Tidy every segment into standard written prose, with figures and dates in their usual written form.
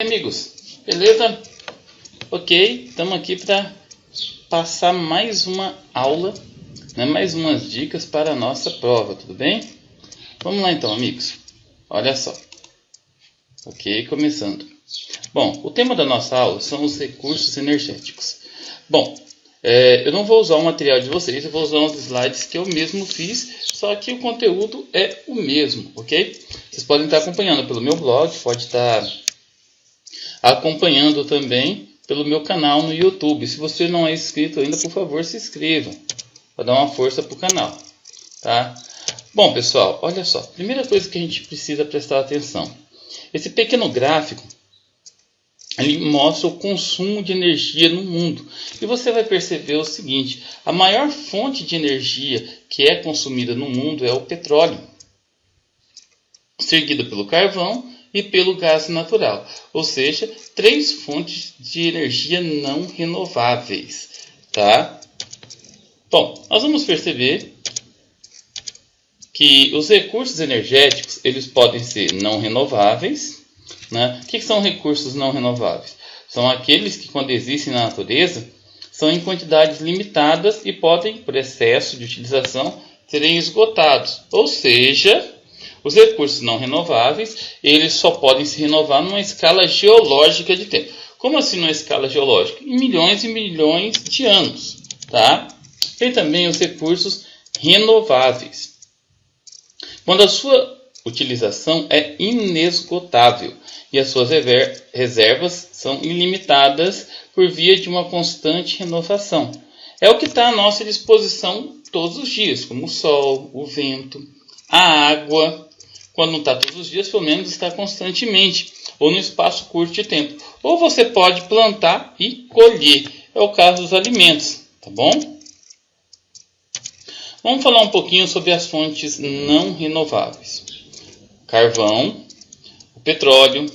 amigos? Beleza? Ok, estamos aqui para passar mais uma aula, né? Mais umas dicas para a nossa prova, tudo bem? Vamos lá então, amigos. Olha só. Ok, começando. Bom, o tema da nossa aula são os recursos energéticos. Bom, eu não vou usar o material de vocês, eu vou usar uns slides que eu mesmo fiz, só que o conteúdo é o mesmo, ok? Vocês podem estar acompanhando pelo meu blog, pode estar acompanhando também pelo meu canal no YouTube. Se você não é inscrito ainda, por favor, se inscreva, para dar uma força para o canal, tá? Bom, pessoal, olha só, primeira coisa que a gente precisa prestar atenção. Esse pequeno gráfico, ele mostra o consumo de energia no mundo. E você vai perceber o seguinte, a maior fonte de energia que é consumida no mundo é o petróleo, seguida pelo carvão e pelo gás natural. Ou seja, três fontes de energia não renováveis, tá? Bom, nós vamos perceber que os recursos energéticos, eles podem ser não renováveis, né? O que são recursos não renováveis? São aqueles que, quando existem na natureza, são em quantidades limitadas e podem, por excesso de utilização, serem esgotados. Ou seja, os recursos não renováveis, eles só podem se renovar numa escala geológica de tempo. Como assim numa escala geológica? Em milhões e milhões de anos, tá? Tem também os recursos renováveis, quando a sua utilização é inesgotável e as suas reservas são ilimitadas por via de uma constante renovação. É o que está à nossa disposição todos os dias, como o sol, o vento, a água. Quando não está todos os dias, pelo menos está constantemente, ou no espaço curto de tempo. Ou você pode plantar e colher. É o caso dos alimentos, tá bom? Vamos falar um pouquinho sobre as fontes não renováveis. Carvão, o petróleo,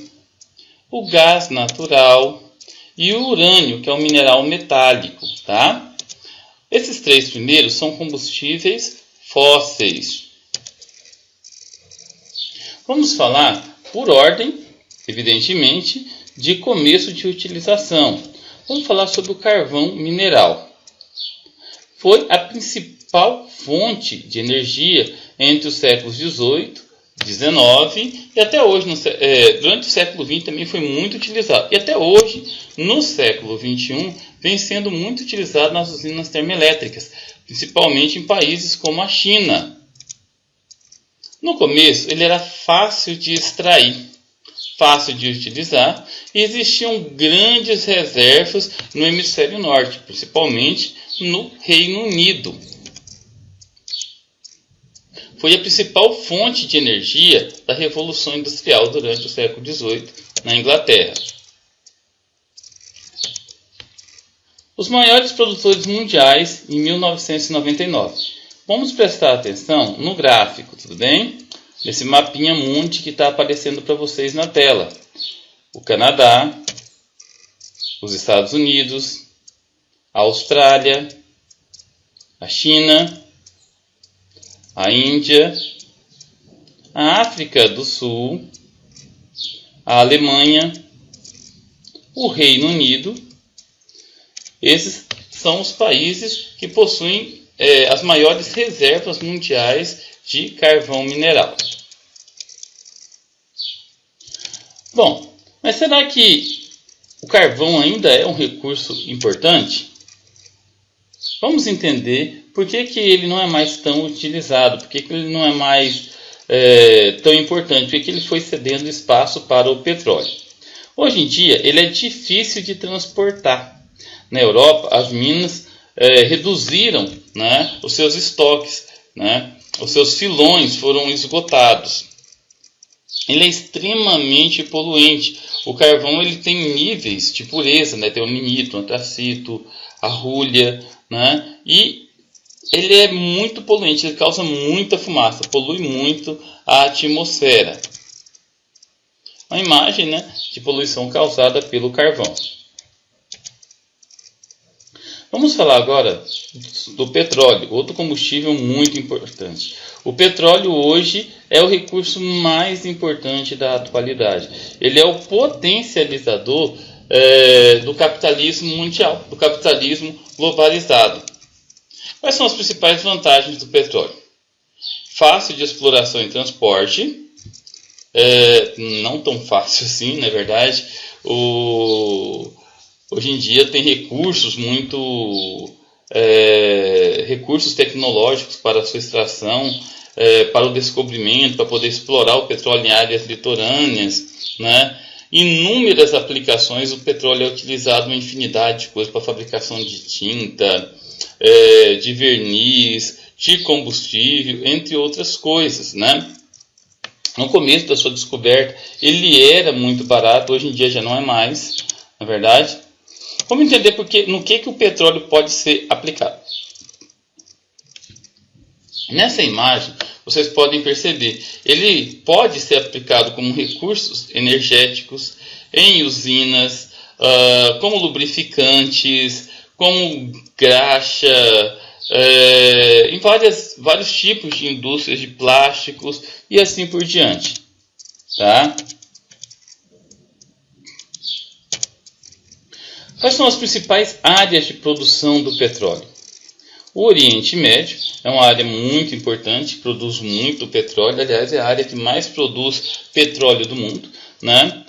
o gás natural e o urânio, que é um mineral metálico, tá? Esses três primeiros são combustíveis fósseis. Vamos falar por ordem, evidentemente, de começo de utilização. Vamos falar sobre o carvão mineral. Foi a principal fonte de energia entre os séculos XVIII, XIX e até hoje, durante o século XX também foi muito utilizado. E até hoje, no século XXI, vem sendo muito utilizado nas usinas termoelétricas, principalmente em países como a China. No começo, ele era fácil de extrair, fácil de utilizar, e existiam grandes reservas no hemisfério norte, principalmente no Reino Unido. Foi a principal fonte de energia da Revolução Industrial durante o século XVIII na Inglaterra. Os maiores produtores mundiais em 1999. Vamos prestar atenção no gráfico, tudo bem? Nesse mapinha mundi que está aparecendo para vocês na tela. O Canadá, os Estados Unidos, a Austrália, a China, a Índia, a África do Sul, a Alemanha, o Reino Unido. Esses são os países que possuem as maiores reservas mundiais de carvão mineral. Bom, mas será que o carvão ainda é um recurso importante? Vamos entender por que ele não é mais tão utilizado, por que ele não é mais tão importante, por que ele foi cedendo espaço para o petróleo. Hoje em dia, ele é difícil de transportar. Na Europa, as minas reduziram, né, os seus estoques, né, os seus filões foram esgotados. Ele é extremamente poluente. O carvão ele tem níveis de pureza, né, tem o lignito, o antracito, a rúllia, né, e ele é muito poluente, ele causa muita fumaça, polui muito a atmosfera. Uma imagem, né, de poluição causada pelo carvão. Vamos falar agora do petróleo, outro combustível muito importante. O petróleo hoje é o recurso mais importante da atualidade. Ele é o potencializador do capitalismo mundial, do capitalismo globalizado. Quais são as principais vantagens do petróleo? Fácil de exploração e transporte, não tão fácil assim, na verdade. Hoje em dia tem recursos recursos tecnológicos para a sua extração, para o descobrimento, para poder explorar o petróleo em áreas litorâneas, né? Inúmeras aplicações, o petróleo é utilizado em infinidade de coisas, para fabricação de tinta, de verniz, de combustível, entre outras coisas, né? No começo da sua descoberta, ele era muito barato, hoje em dia já não é mais, na verdade. Vamos entender no que o petróleo pode ser aplicado. Nessa imagem, vocês podem perceber, ele pode ser aplicado como recursos energéticos, em usinas, como lubrificantes, como graxa, em vários tipos de indústrias de plásticos e assim por diante. Tá? Quais são as principais áreas de produção do petróleo? O Oriente Médio é uma área muito importante, produz muito petróleo, aliás, é a área que mais produz petróleo do mundo, né?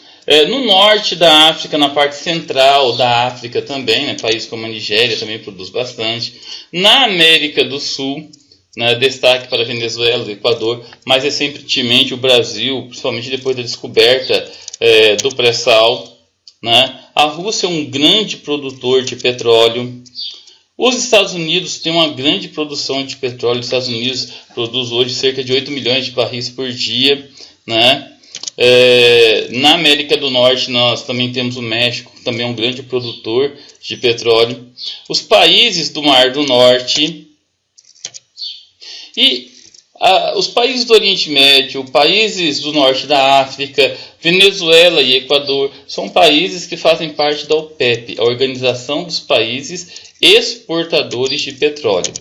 No norte da África, na parte central da África também, né? Países como a Nigéria também produz bastante. Na América do Sul, né? Destaque para a Venezuela, o Equador, mais recentemente o Brasil, principalmente depois da descoberta do pré-sal, né? A Rússia é um grande produtor de petróleo. Os Estados Unidos têm uma grande produção de petróleo. Os Estados Unidos produz hoje cerca de 8 milhões de barris por dia, né? Na América do Norte nós também temos o México, que também é um grande produtor de petróleo. Os países do Mar do Norte e os países do Oriente Médio, países do Norte da África, Venezuela e Equador, são países que fazem parte da OPEP, a Organização dos Países Exportadores de Petróleo.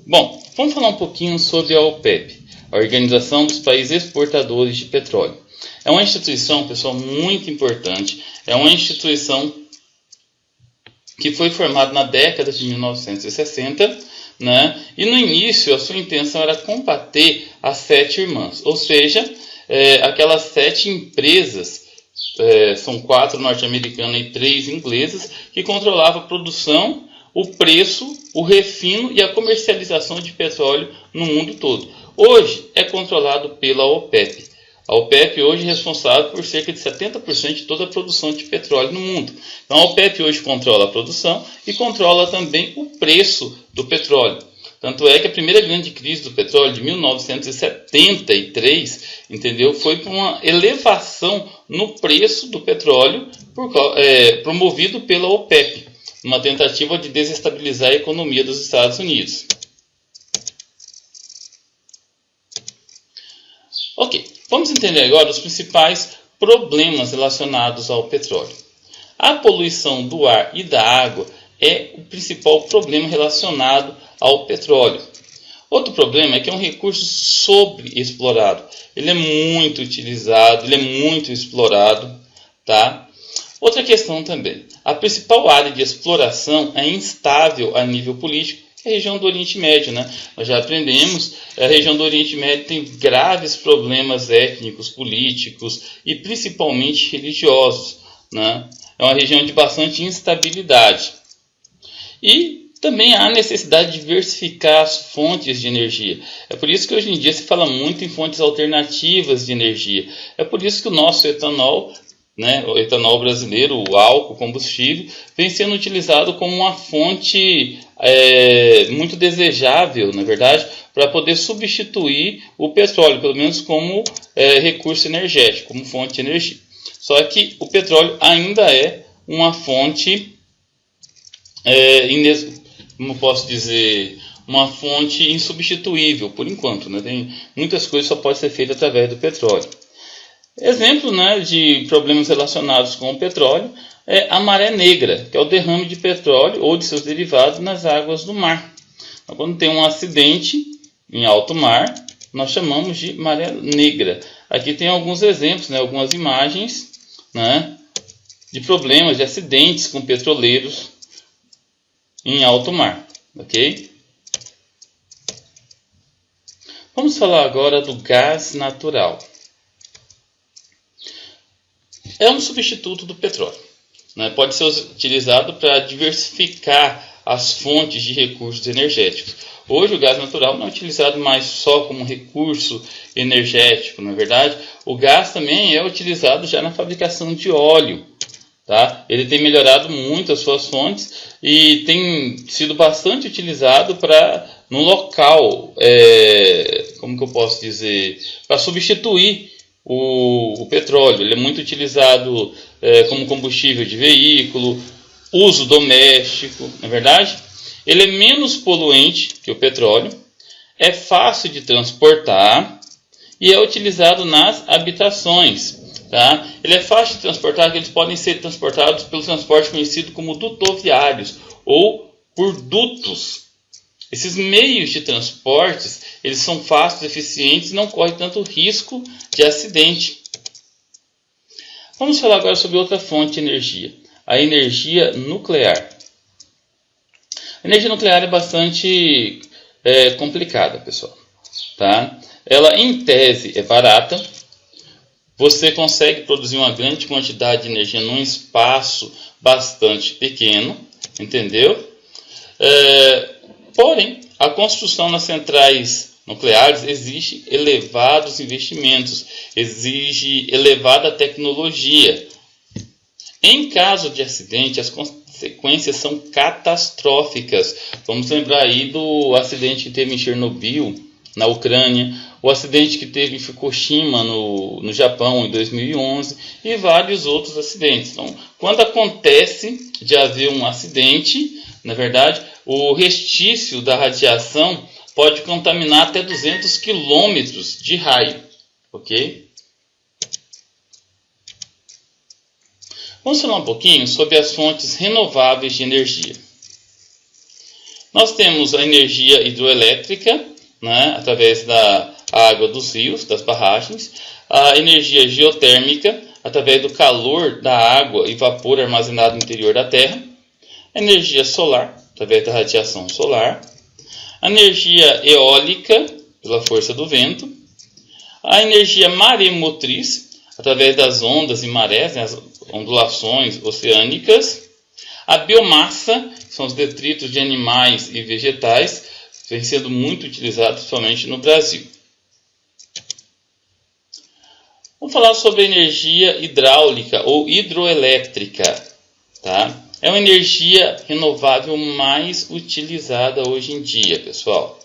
Bom, vamos falar um pouquinho sobre a OPEP, a Organização dos Países Exportadores de Petróleo. É uma instituição, pessoal, muito importante. É uma instituição que foi formada na década de 1960, né? E no início a sua intenção era combater as 7 irmãs, ou seja, aquelas 7 empresas, são 4 norte-americanas e 3 inglesas, que controlavam a produção, o preço, o refino e a comercialização de petróleo no mundo todo. Hoje é controlado pela OPEP. A OPEP hoje é responsável por cerca de 70% de toda a produção de petróleo no mundo. Então a OPEP hoje controla a produção e controla também o preço do petróleo. Tanto é que a primeira grande crise do petróleo de 1973, entendeu, foi por uma elevação no preço do petróleo promovido pela OPEP, uma tentativa de desestabilizar a economia dos Estados Unidos. Ok, vamos entender agora os principais problemas relacionados ao petróleo. A poluição do ar e da água é o principal problema relacionado ao petróleo. Outro problema é que é um recurso sobreexplorado. Ele é muito utilizado, ele é muito explorado, tá? Outra questão também, a principal área de exploração é instável a nível político, que é a região do Oriente Médio, né? Nós já aprendemos, a região do Oriente Médio tem graves problemas étnicos, políticos e principalmente religiosos, né? É uma região de bastante instabilidade. E também há necessidade de diversificar as fontes de energia. É por isso que hoje em dia se fala muito em fontes alternativas de energia. É por isso que o nosso etanol, né, o etanol brasileiro, o álcool, combustível, vem sendo utilizado como uma fonte muito desejável, na verdade, para poder substituir o petróleo, pelo menos como recurso energético, como fonte de energia. Só que o petróleo ainda é uma fonte, como posso dizer, uma fonte insubstituível, por enquanto, né? Tem muitas coisas que só podem ser feitas através do petróleo. Exemplo, né, de problemas relacionados com o petróleo é a maré negra, que é o derrame de petróleo ou de seus derivados nas águas do mar. Então, quando tem um acidente em alto mar, nós chamamos de maré negra. Aqui tem alguns exemplos, né, algumas imagens, né, de problemas, de acidentes com petroleiros em alto mar, ok? Vamos falar agora do gás natural. É um substituto do petróleo, né? Pode ser utilizado para diversificar as fontes de recursos energéticos. Hoje o gás natural não é utilizado mais só como recurso energético, na verdade. O gás também é utilizado já na fabricação de óleo. Tá? Ele tem melhorado muito as suas fontes e tem sido bastante utilizado no local, como que eu posso dizer, para substituir o petróleo. Ele é muito utilizado como combustível de veículo, uso doméstico, na verdade. Ele é menos poluente que o petróleo, é fácil de transportar e é utilizado nas habitações. Tá? Ele é fácil de transportar, porque eles podem ser transportados pelo transporte conhecido como dutoviários ou por dutos. Esses meios de transportes, eles são fáceis, eficientes e não correm tanto risco de acidente. Vamos falar agora sobre outra fonte de energia, a energia nuclear. A energia nuclear é bastante complicada, pessoal. Tá? Ela, em tese, é barata. Você consegue produzir uma grande quantidade de energia num espaço bastante pequeno, entendeu? Porém, a construção nas centrais nucleares exige elevados investimentos, exige elevada tecnologia. Em caso de acidente, as consequências são catastróficas. Vamos lembrar aí do acidente que teve em Chernobyl, na Ucrânia, o acidente que teve em Fukushima, no Japão, em 2011, e vários outros acidentes. Então, quando acontece de haver um acidente, na verdade, o restício da radiação pode contaminar até 200 quilômetros de raio, ok? Vamos falar um pouquinho sobre as fontes renováveis de energia. Nós temos a energia hidroelétrica, né, através da água dos rios, das barragens, a energia geotérmica, através do calor da água e vapor armazenado no interior da Terra, a energia solar, através da radiação solar, a energia eólica, pela força do vento, a energia maremotriz, através das ondas e marés, né, as ondulações oceânicas, a biomassa, que são os detritos de animais e vegetais, vem sendo muito utilizado, principalmente no Brasil. Vamos falar sobre a energia hidráulica ou hidroelétrica. Tá? É uma energia renovável mais utilizada hoje em dia, pessoal.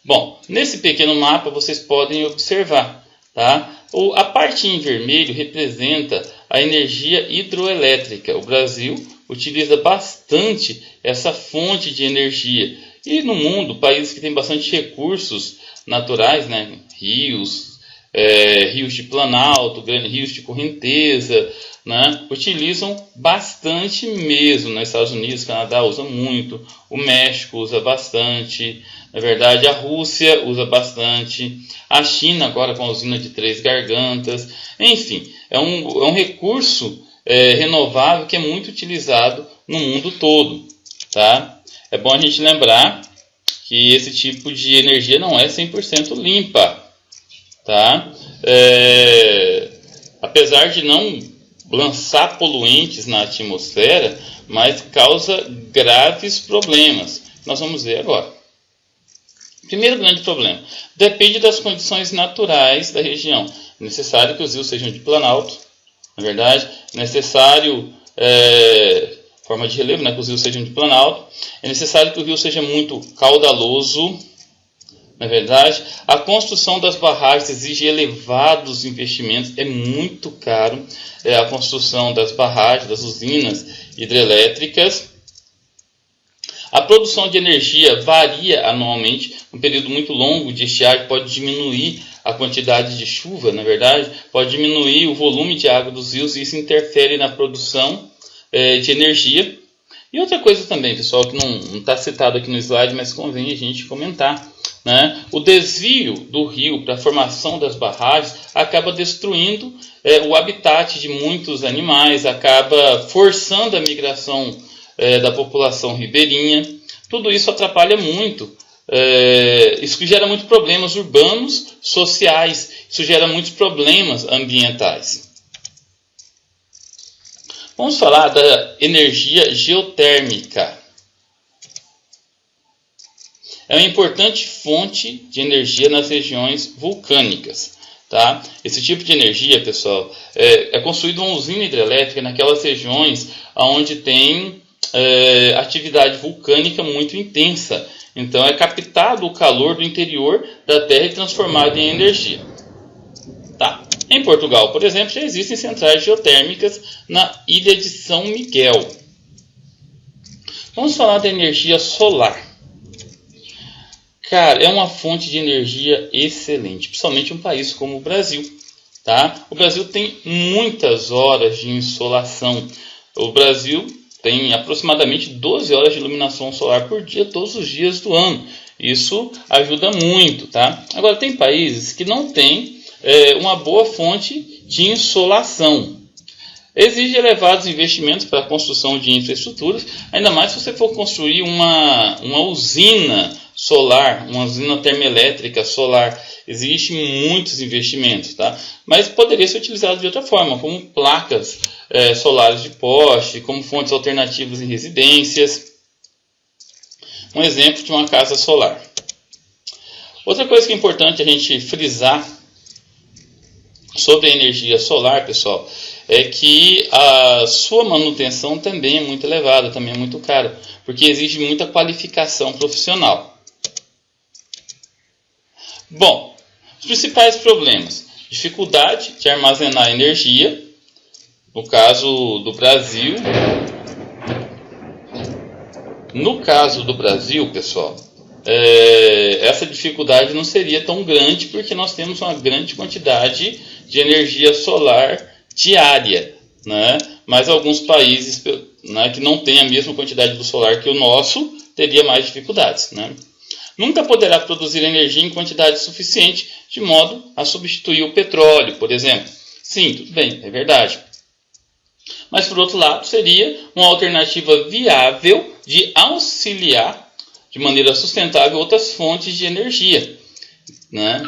Bom, nesse pequeno mapa vocês podem observar. Tá? A parte em vermelho representa a energia hidroelétrica. O Brasil utiliza bastante essa fonte de energia. E no mundo, países que têm bastante recursos naturais, né? Rios, rios de planalto, rios de correnteza, né? Utilizam bastante mesmo. Nos Estados Unidos, Canadá usa muito, o México usa bastante, na verdade a Rússia usa bastante, a China agora com a usina de Três Gargantas, enfim, é um recurso renovável que é muito utilizado no mundo todo, tá? É bom a gente lembrar que esse tipo de energia não é 100% limpa, tá? Apesar de não lançar poluentes na atmosfera, mas causa graves problemas. Nós vamos ver agora. Primeiro grande problema, depende das condições naturais da região. É necessário que os rios sejam de planalto, na verdade, é necessário... forma de relevo, né, que os rios sejam de planalto. É necessário que o rio seja muito caudaloso, na verdade. A construção das barragens exige elevados investimentos, é muito caro a construção das barragens, das usinas hidrelétricas. A produção de energia varia anualmente, um período muito longo de estiagem pode diminuir a quantidade de chuva, na verdade, pode diminuir o volume de água dos rios e isso interfere na produção de energia. E outra coisa também, pessoal, que não está citado aqui no slide, mas convém a gente comentar, né? O desvio do rio para a formação das barragens acaba destruindo o habitat de muitos animais, acaba forçando a migração da população ribeirinha. Tudo isso atrapalha muito. Isso gera muitos problemas urbanos, sociais, isso gera muitos problemas ambientais. Vamos falar da energia geotérmica. É uma importante fonte de energia nas regiões vulcânicas. Tá? Esse tipo de energia, pessoal, é construída uma usina hidrelétrica naquelas regiões onde tem atividade vulcânica muito intensa. Então é captado o calor do interior da Terra e transformado em energia. Tá. Em Portugal, por exemplo, já existem centrais geotérmicas na ilha de São Miguel. Vamos falar da energia solar. Cara, é uma fonte de energia excelente, principalmente um país como o Brasil. Tá? O Brasil tem muitas horas de insolação. O Brasil tem aproximadamente 12 horas de iluminação solar por dia, todos os dias do ano. Isso ajuda muito. Tá? Agora, tem países que não têm uma boa fonte de insolação. Exige elevados investimentos para a construção de infraestruturas, ainda mais se você for construir uma usina solar, uma usina termoelétrica solar. Existem muitos investimentos, tá? Mas poderia ser utilizado de outra forma, como placas solares de poste, como fontes alternativas em residências. Um exemplo de uma casa solar. Outra coisa que é importante a gente frisar sobre a energia solar, pessoal, é que a sua manutenção também é muito elevada, também é muito cara, porque exige muita qualificação profissional. Bom, os principais problemas: dificuldade de armazenar energia, no caso do Brasil. No caso do Brasil, pessoal, essa dificuldade não seria tão grande, porque nós temos uma grande quantidade de energia solar diária, né? Mas alguns países, né, que não têm a mesma quantidade do solar que o nosso, teria mais dificuldades, né? Nunca poderá produzir energia em quantidade suficiente de modo a substituir o petróleo, por exemplo. Sim, tudo bem, é verdade. Mas, por outro lado, seria uma alternativa viável de auxiliar de maneira sustentável outras fontes de energia, né?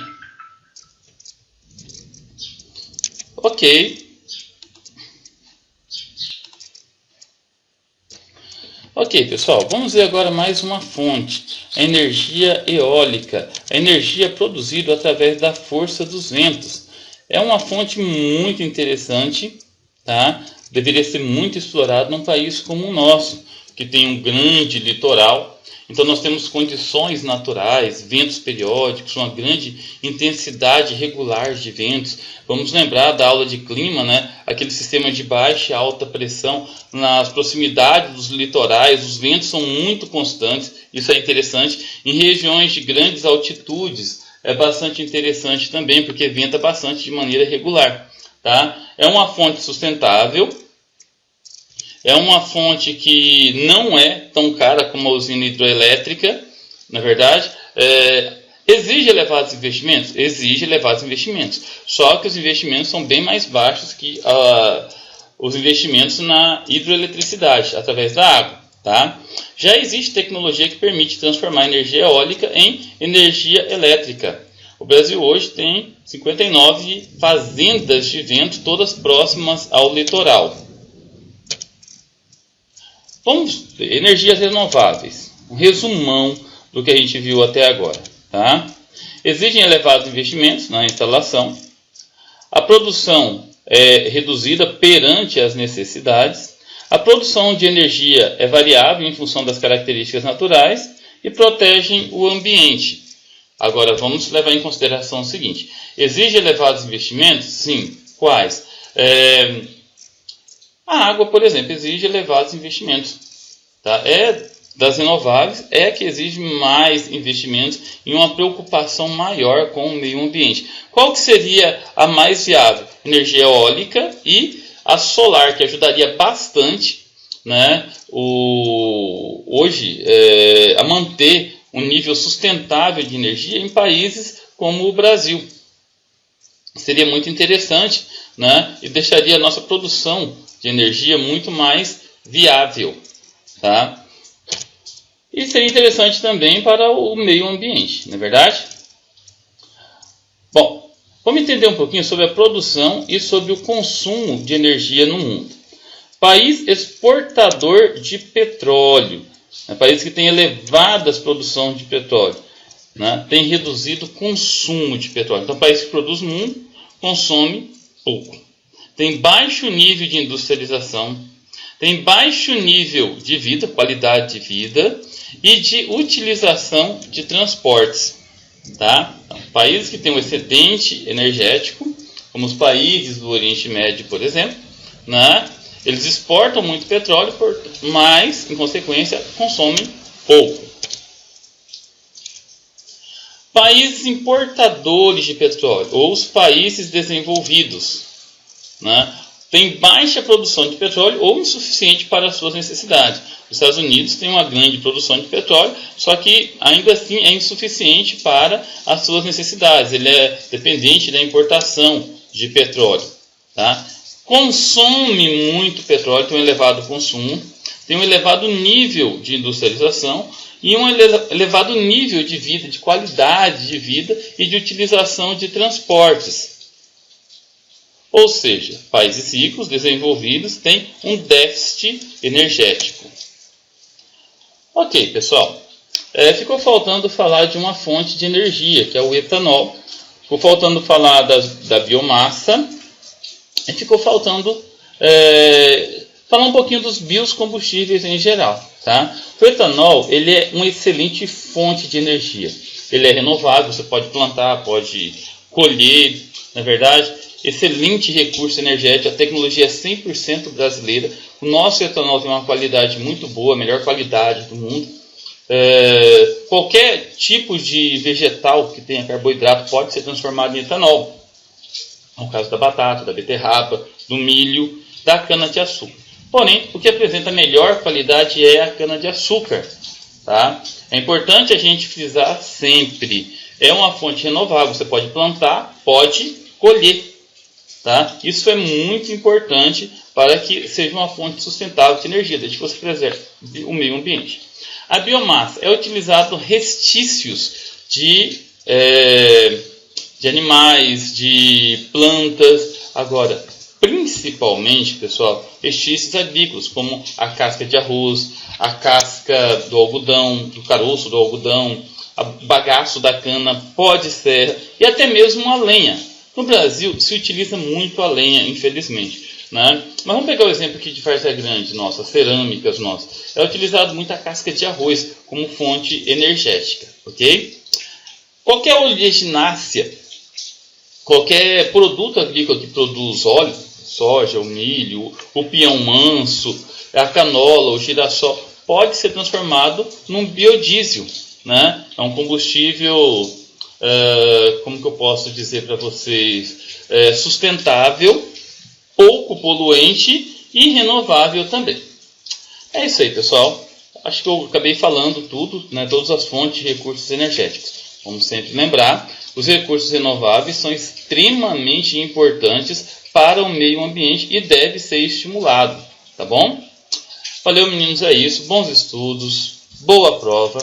Ok, pessoal, vamos ver agora mais uma fonte, a energia eólica, a energia produzida através da força dos ventos. É uma fonte muito interessante, tá? Deveria ser muito explorado num país como o nosso, que tem um grande litoral. Então nós temos condições naturais, ventos periódicos, uma grande intensidade regular de ventos. Vamos lembrar da aula de clima, né? Aquele sistema de baixa e alta pressão nas proximidades dos litorais. Os ventos são muito constantes, isso é interessante. Em regiões de grandes altitudes é bastante interessante também, porque venta bastante de maneira regular. Tá? É uma fonte sustentável. É uma fonte que não é tão cara como a usina hidroelétrica, na verdade. Exige elevados investimentos? Exige elevados investimentos. Só que os investimentos são bem mais baixos que os investimentos na hidroeletricidade, através da água. Tá? Já existe tecnologia que permite transformar a energia eólica em energia elétrica. O Brasil hoje tem 59 fazendas de vento, todas próximas ao litoral. Vamos ver, energias renováveis. Um resumão do que a gente viu até agora. Tá? Exigem elevados investimentos na instalação. A produção é reduzida perante as necessidades. A produção de energia é variável em função das características naturais e protegem o ambiente. Agora, vamos levar em consideração o seguinte. Exige elevados investimentos? Sim. Quais? A água, por exemplo, exige elevados investimentos. Tá? das renováveis é a que exige mais investimentos e uma preocupação maior com o meio ambiente. Qual que seria a mais viável? Energia eólica e a solar, que ajudaria bastante, né, hoje a manter um nível sustentável de energia em países como o Brasil. Seria muito interessante, né, e deixaria a nossa produção de energia muito mais viável, tá? E seria interessante também para o meio ambiente, não é verdade? Bom, vamos entender um pouquinho sobre a produção e sobre o consumo de energia no mundo. País exportador de petróleo, país que tem elevadas produções de petróleo, né, tem reduzido o consumo de petróleo. Então, o país que produz muito, consome pouco. Tem baixo nível de industrialização, tem baixo nível de vida, qualidade de vida e de utilização de transportes. Tá? Então, países que têm um excedente energético, como os países do Oriente Médio, por exemplo, né? Eles exportam muito petróleo, mas, em consequência, consomem pouco. Países importadores de petróleo, ou os países desenvolvidos, né, têm baixa produção de petróleo ou insuficiente para as suas necessidades. Os Estados Unidos têm uma grande produção de petróleo, só que ainda assim é insuficiente para as suas necessidades. Ele é dependente da importação de petróleo. Tá? Consome muito petróleo, tem um elevado consumo, tem um elevado nível de industrialização e um elevado nível de vida, de qualidade de vida e de utilização de transportes. Ou seja, países ricos, desenvolvidos, têm um déficit energético. Ok, pessoal. Ficou faltando falar de uma fonte de energia, que é o etanol. Ficou faltando falar da biomassa. E ficou faltando falar um pouquinho dos biocombustíveis em geral. Tá? O etanol ele é uma excelente fonte de energia. Ele é renovável, você pode plantar, pode colher, na verdade, excelente recurso energético. A tecnologia é 100% brasileira. O nosso etanol tem uma qualidade muito boa, a melhor qualidade do mundo. Qualquer tipo de vegetal que tenha carboidrato pode ser transformado em etanol. No caso da batata, da beterraba, do milho, da cana-de-açúcar. Porém, o que apresenta melhor qualidade é a cana-de-açúcar. Tá? É importante a gente frisar sempre. É uma fonte renovável. Você pode plantar, pode colher. Tá? Isso é muito importante para que seja uma fonte sustentável de energia, desde que você preserve o meio ambiente. A biomassa é utilizado restícios de animais, de plantas. Agora, principalmente, pessoal, restícios agrícolas, como a casca de arroz, a casca do algodão, do caroço do algodão, o bagaço da cana, pó de serra e até mesmo a lenha. No Brasil se utiliza muito a lenha, infelizmente. Né? Mas vamos pegar o exemplo aqui de Várzea Grande, nossas cerâmicas nossas. É utilizado muito a casca de arroz como fonte energética. Okay? Qualquer oleaginácea, qualquer produto agrícola que produz óleo, soja, o milho, o peão manso, a canola, o girassol, pode ser transformado num biodiesel. Né? É um combustível, como que eu posso dizer para vocês, sustentável, pouco poluente e renovável também. É isso aí, pessoal. Acho que eu acabei falando tudo, né? Todas as fontes de recursos energéticos. Vamos sempre lembrar, os recursos renováveis são extremamente importantes para o meio ambiente e deve ser estimulado, tá bom? Valeu, meninos, é isso. Bons estudos, boa prova,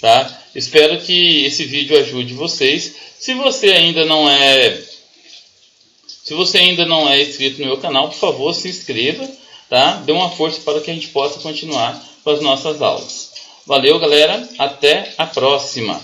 tá? Espero que esse vídeo ajude vocês. Se você ainda não é inscrito no meu canal, por favor, se inscreva, tá? Dê uma força para que a gente possa continuar com as nossas aulas. Valeu, galera. Até a próxima.